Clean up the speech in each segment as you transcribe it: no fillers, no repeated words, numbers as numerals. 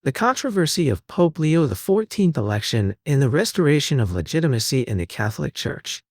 The controversy of Pope Leo XIV election and the restoration of legitimacy in the Catholic Church.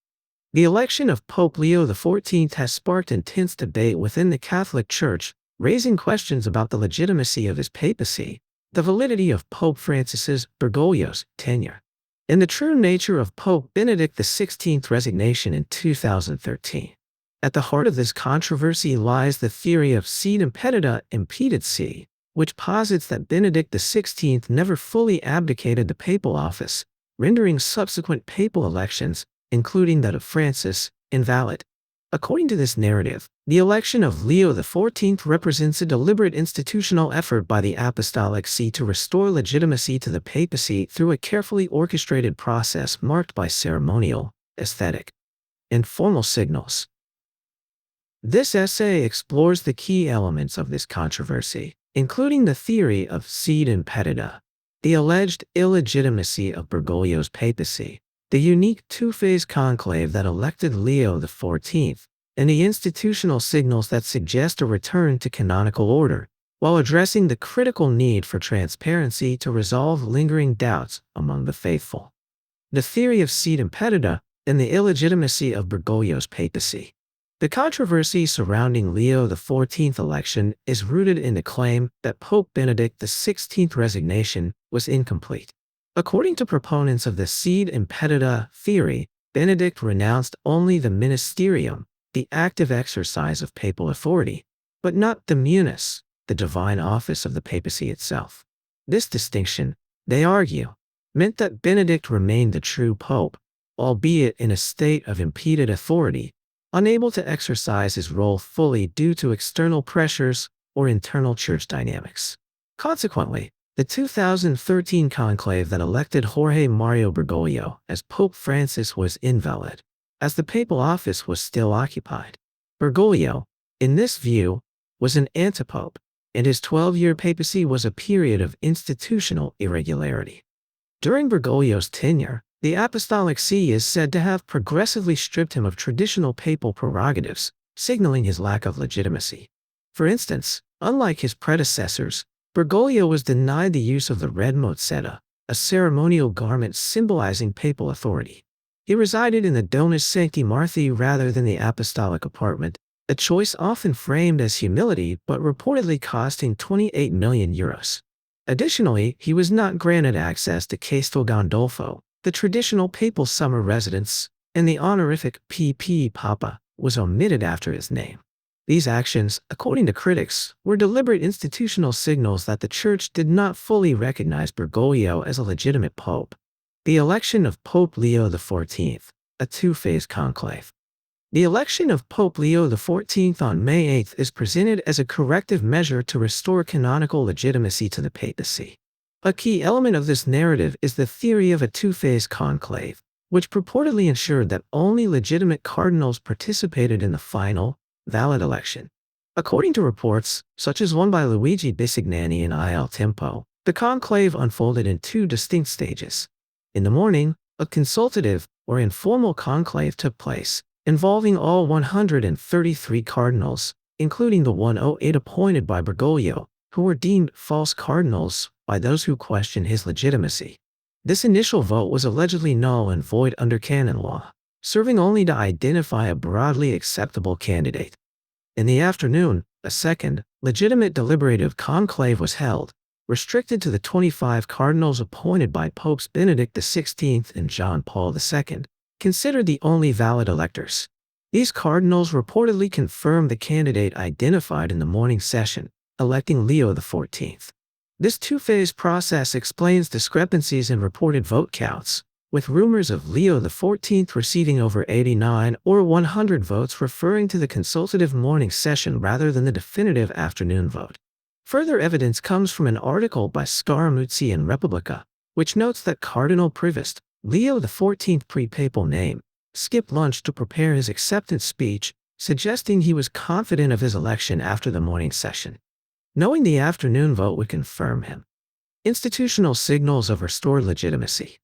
The election of Pope Leo XIV has sparked intense debate within the Catholic Church, raising questions about the legitimacy of his papacy, the validity of Pope Francis's Bergoglio's tenure, and the true nature of Pope Benedict XVI's resignation in 2013. At the heart of this controversy lies the theory of sede impedita impedita, which posits that Benedict XVI never fully abdicated the papal office, rendering subsequent papal elections, including that of Francis, invalid. According to this narrative, the election of Leo XIV represents a deliberate institutional effort by the Apostolic See to restore legitimacy to the papacy through a carefully orchestrated process marked by ceremonial, aesthetic, and formal signals. This essay explores the key elements of this controversy, including the theory of sede impedita, the alleged illegitimacy of Bergoglio's papacy, the unique two-phase conclave that elected Leo XIV, and the institutional signals that suggest a return to canonical order, while addressing the critical need for transparency to resolve lingering doubts among the faithful. The theory of sede impedita and the illegitimacy of Bergoglio's papacy. The controversy surrounding Leo XIV's election is rooted in the claim that Pope Benedict XVI's resignation was incomplete. According to proponents of the sede impedita theory, Benedict renounced only the ministerium, the active exercise of papal authority, but not the munus, the divine office of the papacy itself. This distinction, they argue, meant that Benedict remained the true pope, albeit in a state of impeded authority, unable to exercise his role fully due to external pressures or internal church dynamics. Consequently, the 2013 conclave that elected Jorge Mario Bergoglio as Pope Francis was invalid, as the papal office was still occupied. Bergoglio, in this view, was an antipope, and his 12-year papacy was a period of institutional irregularity. During Bergoglio's tenure, the Apostolic See is said to have progressively stripped him of traditional papal prerogatives, signaling his lack of legitimacy. For instance, unlike his predecessors, Bergoglio was denied the use of the red mozzetta, a ceremonial garment symbolizing papal authority. He resided in the Domus Sancti Marthi rather than the apostolic apartment, a choice often framed as humility but reportedly costing €28 million. Additionally, he was not granted access to Castel Gandolfo, the traditional papal summer residence, and the honorific PP Papa was omitted after his name. These actions, according to critics, were deliberate institutional signals that the Church did not fully recognize Bergoglio as a legitimate pope. The election of Pope Leo XIV, a two-phase conclave. The election of Pope Leo XIV on May 8 is presented as a corrective measure to restore canonical legitimacy to the papacy. A key element of this narrative is the theory of a two-phase conclave, which purportedly ensured that only legitimate cardinals participated in the final, valid election. According to reports, such as one by Luigi Bisignani in Il Tempo, the conclave unfolded in two distinct stages. In the morning, a consultative or informal conclave took place, involving all 133 cardinals, including the 108 appointed by Bergoglio, who were deemed false cardinals by those who questioned his legitimacy. This initial vote was allegedly null and void under canon law, serving only to identify a broadly acceptable candidate. In the afternoon, a second, legitimate deliberative conclave was held, restricted to the 25 cardinals appointed by Popes Benedict XVI and John Paul II, considered the only valid electors. These cardinals reportedly confirmed the candidate identified in the morning session, electing Leo XIV. This two-phase process explains discrepancies in reported vote counts, with rumors of Leo XIV receiving over 89 or 100 votes referring to the consultative morning session rather than the definitive afternoon vote. Further evidence comes from an article by Scaramuzzi in Repubblica, which notes that Cardinal Prevost, Leo XIV's pre-papal name, skipped lunch to prepare his acceptance speech, suggesting he was confident of his election after the morning session, knowing the afternoon vote would confirm him. Institutional signals of restored legitimacy.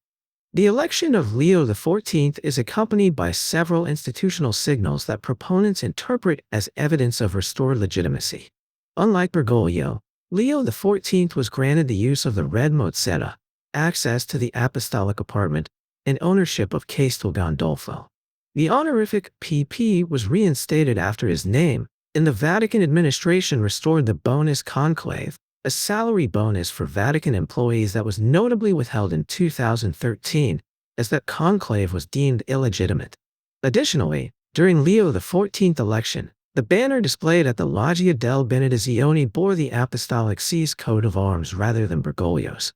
The election of Leo XIV is accompanied by several institutional signals that proponents interpret as evidence of restored legitimacy. Unlike Bergoglio, Leo XIV was granted the use of the Red Sede, access to the apostolic apartment, and ownership of Castel Gandolfo. The honorific PP was reinstated after his name, and the Vatican administration restored the bonus conclave, a salary bonus for Vatican employees that was notably withheld in 2013, as that conclave was deemed illegitimate. Additionally, during Leo XIV election, the banner displayed at the Loggia del Benedizione bore the Apostolic See's coat of arms rather than Bergoglio's,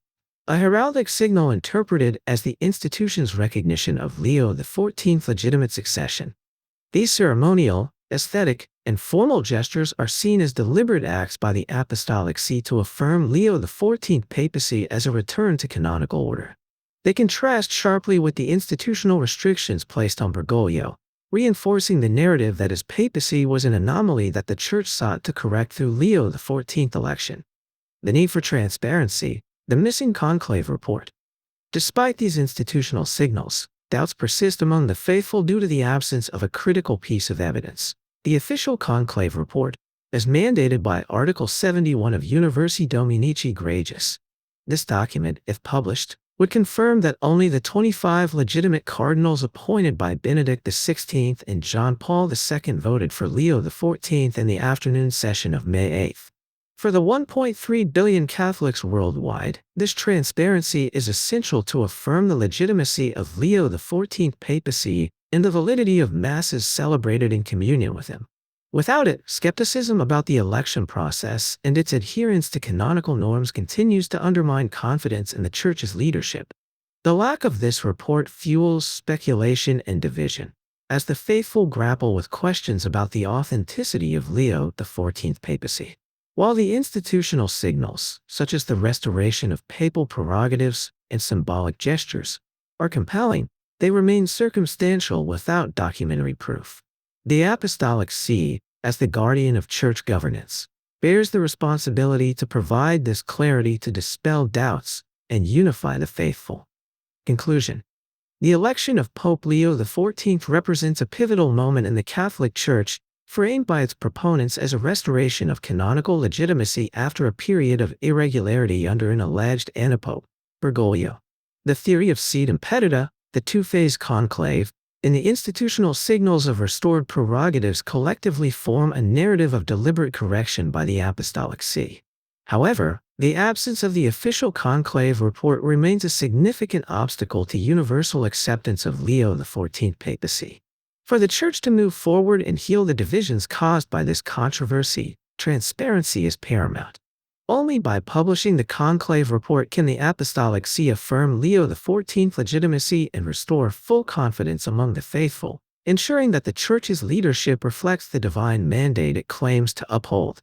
a heraldic signal interpreted as the institution's recognition of Leo XIV's legitimate succession. These ceremonial, aesthetic, and formal gestures are seen as deliberate acts by the Apostolic See to affirm Leo XIV's papacy as a return to canonical order. They contrast sharply with the institutional restrictions placed on Bergoglio, reinforcing the narrative that his papacy was an anomaly that the Church sought to correct through Leo XIV's election. The need for transparency, the missing conclave report. Despite these institutional signals, doubts persist among the faithful due to the absence of a critical piece of evidence. The official conclave report, as mandated by Article 71 of Universi Dominici Gregis. This document, if published, would confirm that only the 25 legitimate cardinals appointed by Benedict XVI and John Paul II voted for Leo XIV in the afternoon session of May 8. For the 1.3 billion Catholics worldwide, this transparency is essential to affirm the legitimacy of Leo XIV's papacy and the validity of masses celebrated in communion with him. Without it, skepticism about the election process and its adherence to canonical norms continues to undermine confidence in the Church's leadership. The lack of this report fuels speculation and division, as the faithful grapple with questions about the authenticity of Leo XIV's papacy. While the institutional signals, such as the restoration of papal prerogatives and symbolic gestures, are compelling, they remain circumstantial without documentary proof. The Apostolic See, as the guardian of church governance, bears the responsibility to provide this clarity to dispel doubts and unify the faithful. Conclusion. The election of Pope Leo XIV represents a pivotal moment in the Catholic Church, framed by its proponents as a restoration of canonical legitimacy after a period of irregularity under an alleged antipope, Bergoglio. The theory of sede impedita, the two-phase conclave, and the institutional signals of restored prerogatives collectively form a narrative of deliberate correction by the Apostolic See. However, the absence of the official conclave report remains a significant obstacle to universal acceptance of Leo XIV's papacy. For the Church to move forward and heal the divisions caused by this controversy, transparency is paramount. Only by publishing the conclave report can the Apostolic See affirm Leo XIV's legitimacy and restore full confidence among the faithful, ensuring that the Church's leadership reflects the divine mandate it claims to uphold.